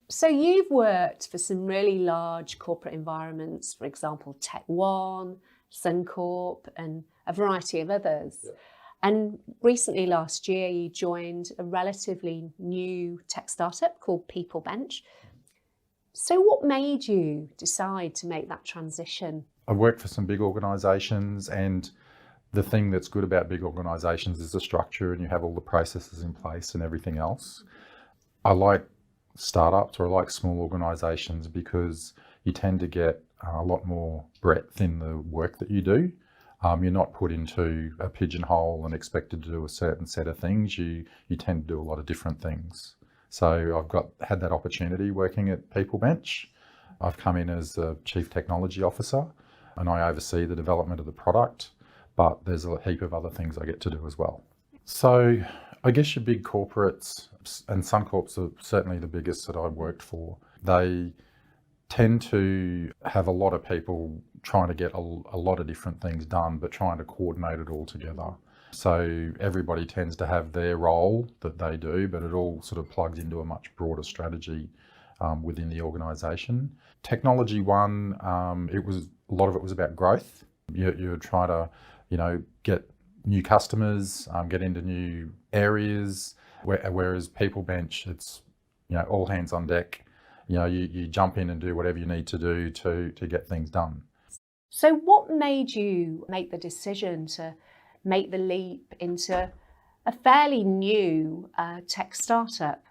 So you've worked for some really large corporate environments, for example, Tech One, Suncorp, and a variety of others. Yeah. And recently, last year, you joined a relatively new tech startup called People Bench. So what made you decide to make that transition? I've worked for some big organisations, and the thing that's good about big organisations is the structure, and you have all the processes in place and everything else. I like startups, or I like small organisations, because you tend to get a lot more breadth in the work that you do. You're not put into a pigeonhole and expected to do a certain set of things. You tend to do a lot of different things. So I've had that opportunity working at People Bench. I've come in as a Chief Technology Officer, and I oversee the development of the product, but there's a heap of other things I get to do as well. So I guess your big corporates, and Suncorp's are certainly the biggest that I've worked for, they tend to have a lot of people trying to get a lot of different things done, but trying to coordinate it all together. So everybody tends to have their role that they do, but it all sort of plugs into a much broader strategy within the organisation. Technology One, a lot of it was about growth. You're trying to, get new customers, get into new areas, whereas People Bench, it's, all hands on deck. You jump in and do whatever you need to do to get things done. So what made you make the decision to make the leap into a fairly new tech startup?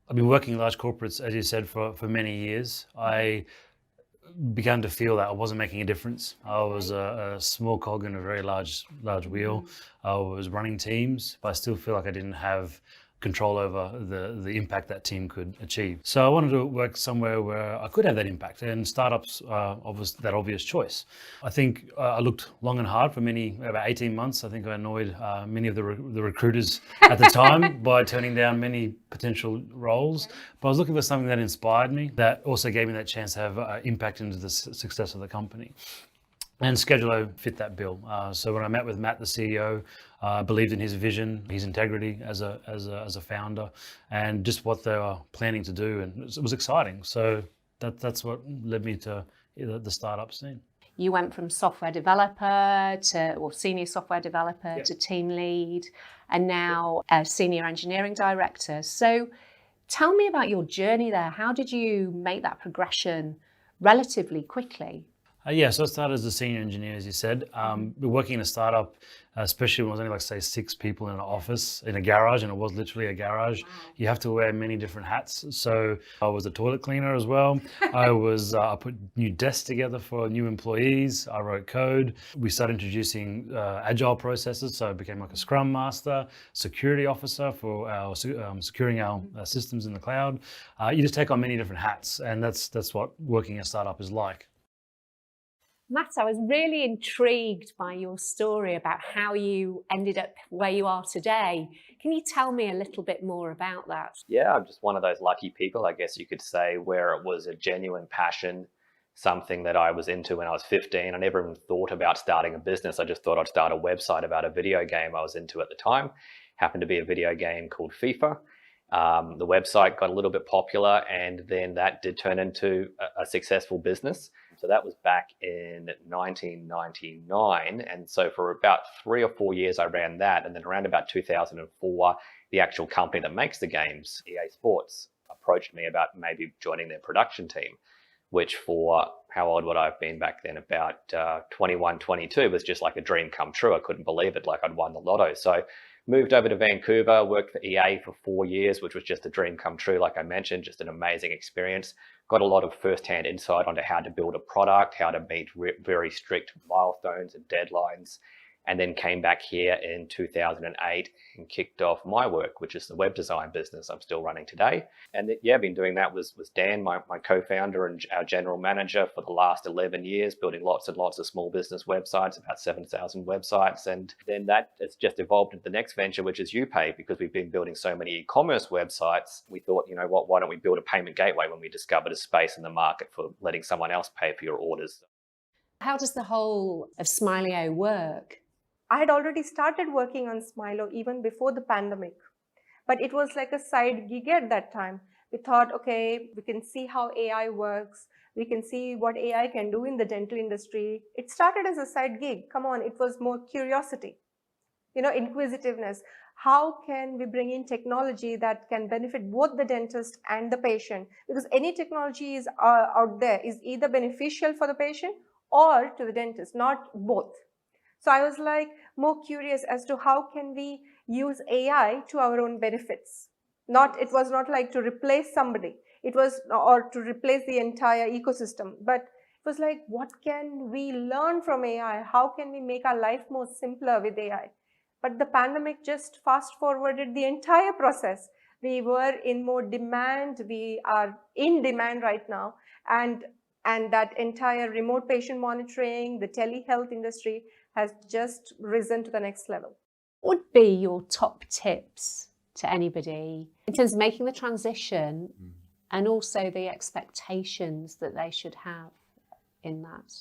I've been working in large corporates, as you said, for many years. I began to feel that I wasn't making a difference. I was a small cog in a very large wheel. I was running teams, but I still feel like I didn't have control over the impact that team could achieve. So I wanted to work somewhere where I could have that impact, and startups was that obvious choice. I think I looked long and hard for about 18 months. I think I annoyed many of the recruiters at the time by turning down many potential roles. But I was looking for something that inspired me, that also gave me that chance to have impact into the success of the company. And Skedulo fit that bill. So when I met with Matt, the CEO, I believed in his vision, his integrity as a founder, and just what they were planning to do, and it was exciting. So that's what led me to the startup scene. You went from software developer senior software developer to team lead, and now a senior engineering director. So tell me about your journey there. How did you make that progression relatively quickly? So I started as a senior engineer, as you said. Working in a startup, especially when it was only 6 people in an office, in a garage, and it was literally a garage, you have to wear many different hats. So I was a toilet cleaner as well. I put new desks together for new employees. I wrote code. We started introducing agile processes. So I became like a Scrum Master, security officer for securing our systems in the cloud. You just take on many different hats, and that's what working in a startup is like. Matt, I was really intrigued by your story about how you ended up where you are today. Can you tell me a little bit more about that? Yeah, I'm just one of those lucky people, I guess you could say, where it was a genuine passion, something that I was into when I was 15. I never even thought about starting a business. I just thought I'd start a website about a video game I was into at the time. Happened to be a video game called FIFA. The website got a little bit popular, and then that did turn into a successful business. So that was back in 1999. And so for about 3 or 4 years, I ran that. And then around about 2004, the actual company that makes the games, EA Sports, approached me about maybe joining their production team, which for how old would I have been back then? About 21, 22 was just like a dream come true. I couldn't believe it, like I'd won the lotto. So moved over to Vancouver, worked for EA for 4 years, which was just a dream come true. Like I mentioned, just an amazing experience. Got a lot of first-hand insight onto how to build a product, how to meet very strict milestones and deadlines, and then came back here in 2008 and kicked off my work, which is the web design business I'm still running today. And yeah, been doing that was Dan, my co-founder and our general manager for the last 11 years, building lots and lots of small business websites, about 7,000 websites. And then that has just evolved into the next venture, which is YouPay, because we've been building so many e-commerce websites. We thought, you know what, why don't we build a payment gateway when we discovered a space in the market for letting someone else pay for your orders. How does the whole of Smilo.ai work? I had already started working on Smilo even before the pandemic, but it was like a side gig at that time We thought, okay, we can see how AI works. We can see what AI can do in the dental industry. It started as a side gig. Come on, it was more curiosity, inquisitiveness. How can we bring in technology that can benefit both the dentist and the patient? Because any technology is out there is either beneficial for the patient or to the dentist, not both. So I was like more curious as to how can we use AI to our own benefits. It was not like to replace somebody. It was, or to replace the entire ecosystem, but it was like, what can we learn from AI? How can we make our life more simpler with AI? But the pandemic just fast forwarded the entire process. We were in more demand. We are in demand right now. And that entire remote patient monitoring, the telehealth industry has just risen to the next level. What would be your top tips to anybody in terms of making the transition and also the expectations that they should have in that?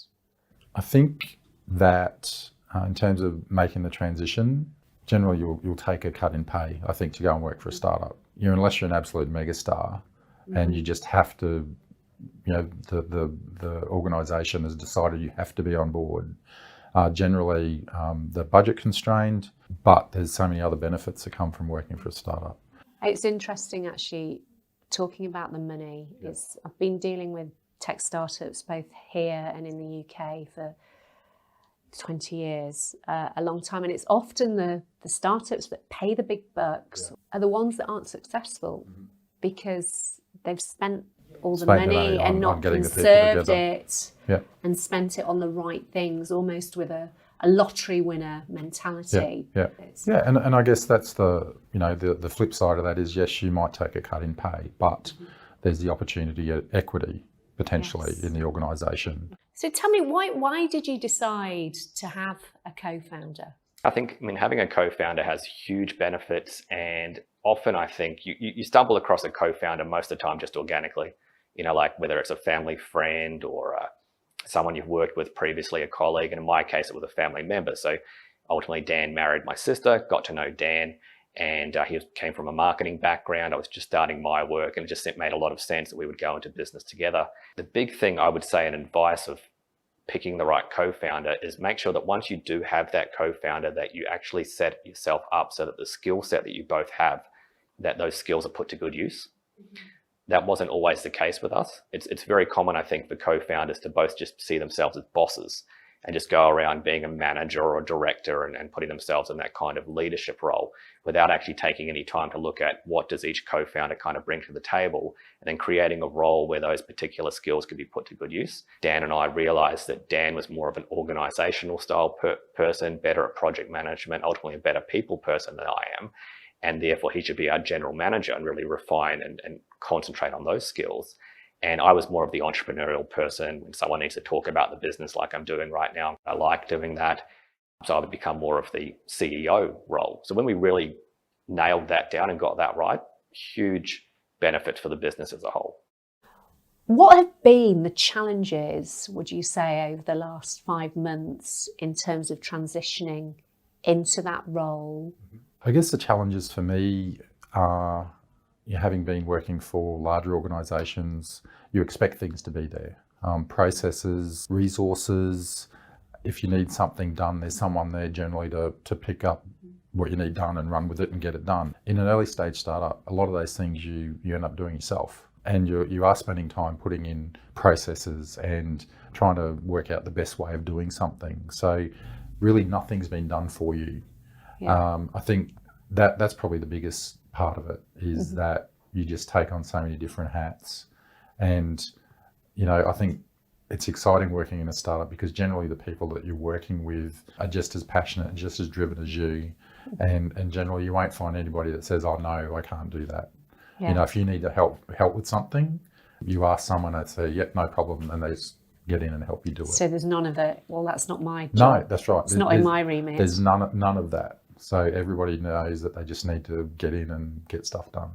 I think that in terms of making the transition, generally you'll take a cut in pay, I think, to go and work for a startup. Unless you're an absolute megastar and you just have to, the organisation has decided you have to be on board. Generally, the budget constrained, but there's so many other benefits that come from working for a startup. It's interesting, actually, talking about the money. I've been dealing with tech startups both here and in the UK for 20 years, a long time, and it's often the startups that pay the big bucks are the ones that aren't successful because they've spent all the money and not conserved it and spent it on the right things, almost with a lottery winner mentality. And I guess that's the flip side of that is, yes, you might take a cut in pay, but there's the opportunity at equity potentially in the organisation. So tell me, why did you decide to have a co-founder? I think, having a co-founder has huge benefits, and often I think you stumble across a co-founder most of the time just organically, like whether it's a family friend or someone you've worked with previously, a colleague, and in my case, it was a family member. So ultimately, Dan married my sister, got to know Dan, and he came from a marketing background. I was just starting my work, and it just made a lot of sense that we would go into business together. The big thing I would say, and advice of picking the right co-founder, is make sure that once you do have that co-founder, that you actually set yourself up so that the skill set that you both have, that those skills are put to good use. That wasn't always the case with us. It's very common, I think, for co-founders to both just see themselves as bosses and just go around being a manager or a director and putting themselves in that kind of leadership role without actually taking any time to look at what does each co-founder kind of bring to the table, and then creating a role where those particular skills could be put to good use. Dan and I realized that Dan was more of an organizational style person, better at project management, ultimately a better people person than I am. And therefore he should be our general manager and really refine and concentrate on those skills. And I was more of the entrepreneurial person. When someone needs to talk about the business like I'm doing right now, I like doing that. So I would become more of the CEO role. So when we really nailed that down and got that right, huge benefit for the business as a whole. What have been the challenges, would you say, over the last 5 months in terms of transitioning into that role? I guess the challenges for me are, having been working for larger organisations, you expect things to be there. Processes, resources. If you need something done, there's someone there generally to pick up what you need done and run with it and get it done. In an early stage startup, a lot of those things you end up doing yourself. And you are spending time putting in processes and trying to work out the best way of doing something. So really nothing's been done for you. I think that's probably the biggest part of it is that you just take on so many different hats. And, I think it's exciting working in a startup because generally the people that you're working with are just as passionate and just as driven as you. And generally you won't find anybody that says, oh no, I can't do that. If you need to help with something, you ask someone and say, yep, no problem. And they just get in and help you do it. So there's none of it. Well, that's not my job. No, that's right. It's not in my remit. There's none of that. So everybody knows that they just need to get in and get stuff done.